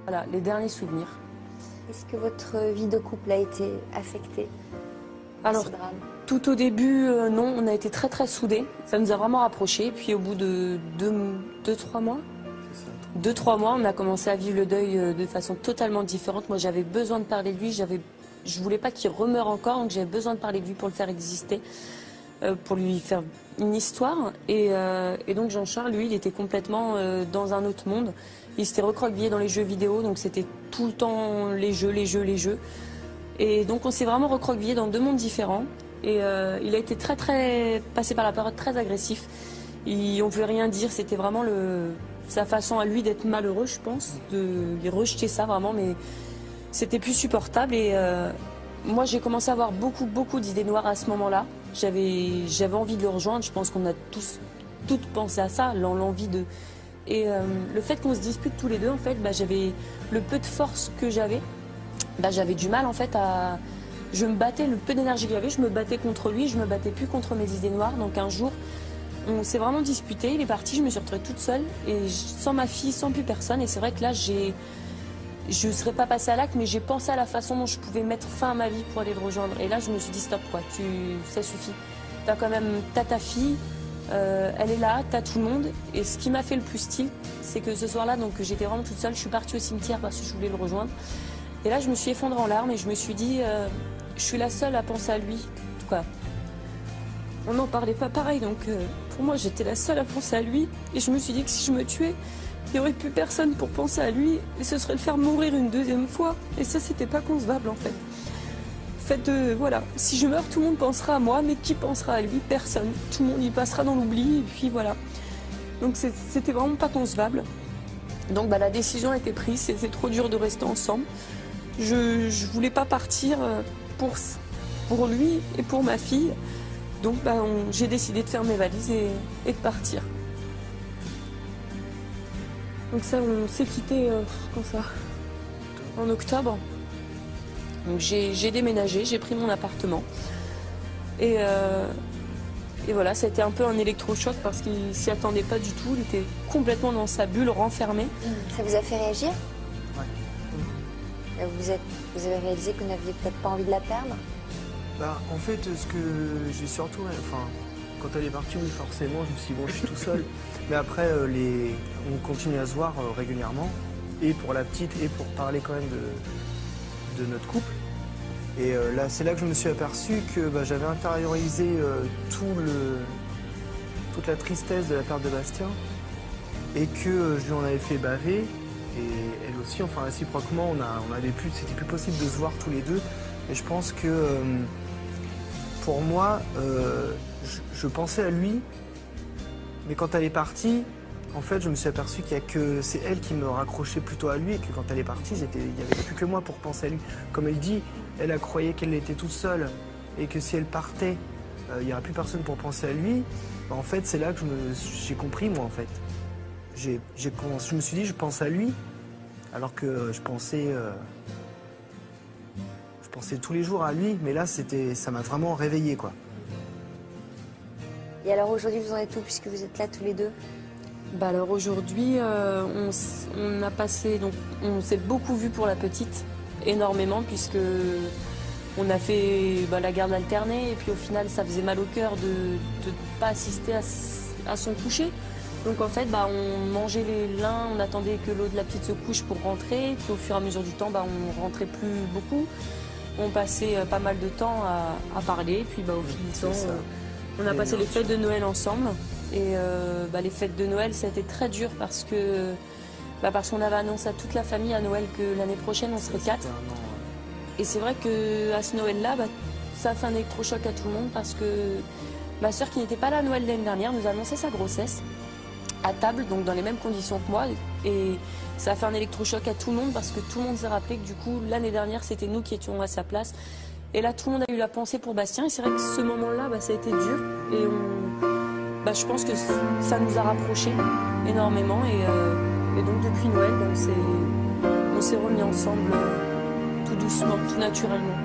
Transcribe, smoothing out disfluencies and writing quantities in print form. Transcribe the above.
Voilà, les derniers souvenirs. Est-ce que votre vie de couple a été affectée par Alors, ce drame? tout au début, non, on a été très très soudés. Ça nous a vraiment rapprochés. Puis au bout de 2-3 mois, 2-3 mois, on a commencé à vivre le deuil de façon totalement différente. Moi, j'avais besoin de parler de lui. Je voulais pas qu'il remeure encore, donc j'avais besoin de parler de lui pour le faire exister, pour lui faire une histoire. Et donc Jean-Charles, lui, il était complètement dans un autre monde. Il s'était recroquevillé dans les jeux vidéo, donc c'était tout le temps les jeux, les jeux, les jeux. Et donc on s'est vraiment recroquevillé dans deux mondes différents. Et il a été passé par la période très agressif. On pouvait rien dire, c'était vraiment sa façon à lui d'être malheureux, je pense. Il rejetait ça vraiment, mais c'était plus supportable. Et moi j'ai commencé à avoir beaucoup d'idées noires à ce moment-là. J'avais envie de le rejoindre, je pense qu'on a toutes pensé à ça, l'envie de... Et le fait qu'on se dispute tous les deux, en fait, j'avais le peu de force que j'avais, j'avais du mal en fait à... Je me battais, le peu d'énergie que j'avais, je me battais contre lui, je me battais plus contre mes idées noires. Donc un jour, on s'est vraiment disputé, il est parti, je me suis retrouvée toute seule, et sans ma fille, sans plus personne. Et c'est vrai que là, je ne serais pas passée à l'acte, mais j'ai pensé à la façon dont je pouvais mettre fin à ma vie pour aller le rejoindre. Et là, je me suis dit, stop, quoi, ça suffit. T'as ta fille, elle est là, t'as tout le monde. Et ce qui m'a fait le plus tilt, c'est que ce soir-là, donc j'étais vraiment toute seule, je suis partie au cimetière parce que je voulais le rejoindre. Et là, je me suis effondrée en larmes et je me suis dit, je suis la seule à penser à lui. Quoi. On n'en parlait pas pareil, donc pour moi, j'étais la seule à penser à lui. Et je me suis dit que si je me tuais, il n'y aurait plus personne pour penser à lui. Et ce serait le faire mourir une deuxième fois. Et ça, c'était pas concevable, en fait. Voilà, si je meurs, tout le monde pensera à moi, mais qui pensera à lui? Personne. Tout le monde y passera dans l'oubli, et puis voilà. Donc c'était vraiment pas concevable. Donc la décision a été prise, c'était trop dur de rester ensemble. Je voulais pas partir pour lui et pour ma fille. Donc j'ai décidé de faire mes valises et de partir. Donc ça, on s'est quitté quand ça, en octobre. Donc j'ai déménagé, j'ai pris mon appartement. Et voilà, ça a été un peu un électrochoc parce qu'il s'y attendait pas du tout. Il était complètement dans sa bulle, renfermé. Ça vous a fait réagir? Ouais. Vous avez réalisé que vous n'aviez peut-être pas envie de la perdre? En fait, ce que j'ai surtout... Enfin, quand elle est partie, oui, forcément, je me suis dit, bon, je suis tout seul. Mais après, on continue à se voir régulièrement. Et pour la petite, et pour parler quand même de notre couple. Et là, c'est là que je me suis aperçu que j'avais intériorisé toute la tristesse de la perte de Bastien. Et que je lui en avais fait baver. Et elle aussi, enfin réciproquement, c'était plus possible de se voir tous les deux. Et je pense que pour moi, je pensais à lui, mais quand elle est partie, en fait, je me suis aperçu que c'est elle qui me raccrochait plutôt à lui et que quand elle est partie, il n'y avait plus que moi pour penser à lui. Comme elle dit, elle a croyé qu'elle était toute seule et que si elle partait, il n'y aurait plus personne pour penser à lui. En fait, c'est là que j'ai compris, moi, en fait. Je me suis dit, je pense à lui, alors que je pensais tous les jours à lui, mais là, ça m'a vraiment réveillé, quoi. Et alors aujourd'hui, vous en êtes où puisque vous êtes là tous les deux? Alors aujourd'hui, on s'est beaucoup vu pour la petite, énormément, puisque on a fait la garde alternée et puis au final, ça faisait mal au cœur de ne pas assister à son coucher. Donc en fait, on mangeait l'un, on attendait que l'autre de la petite se couche pour rentrer. Puis au fur et à mesure du temps, on rentrait plus beaucoup. On passait pas mal de temps à parler. Puis au fil du temps, on a passé les fêtes de Noël ensemble. Et les fêtes de Noël, ça a été très dur parce qu'on avait annoncé à toute la famille à Noël que l'année prochaine, on serait 4. Et c'est vrai qu'à ce Noël-là, ça a fait un électrochoc à tout le monde parce que ma sœur, qui n'était pas là à Noël l'année dernière, nous a annoncé sa grossesse à table, donc dans les mêmes conditions que moi. Et ça a fait un électrochoc à tout le monde parce que tout le monde s'est rappelé que du coup, l'année dernière, c'était nous qui étions à sa place. Et là, tout le monde a eu la pensée pour Bastien. Et c'est vrai que ce moment-là, ça a été dur. Et je pense que ça nous a rapprochés énormément. Et donc, depuis Noël, on s'est remis ensemble tout doucement, tout naturellement.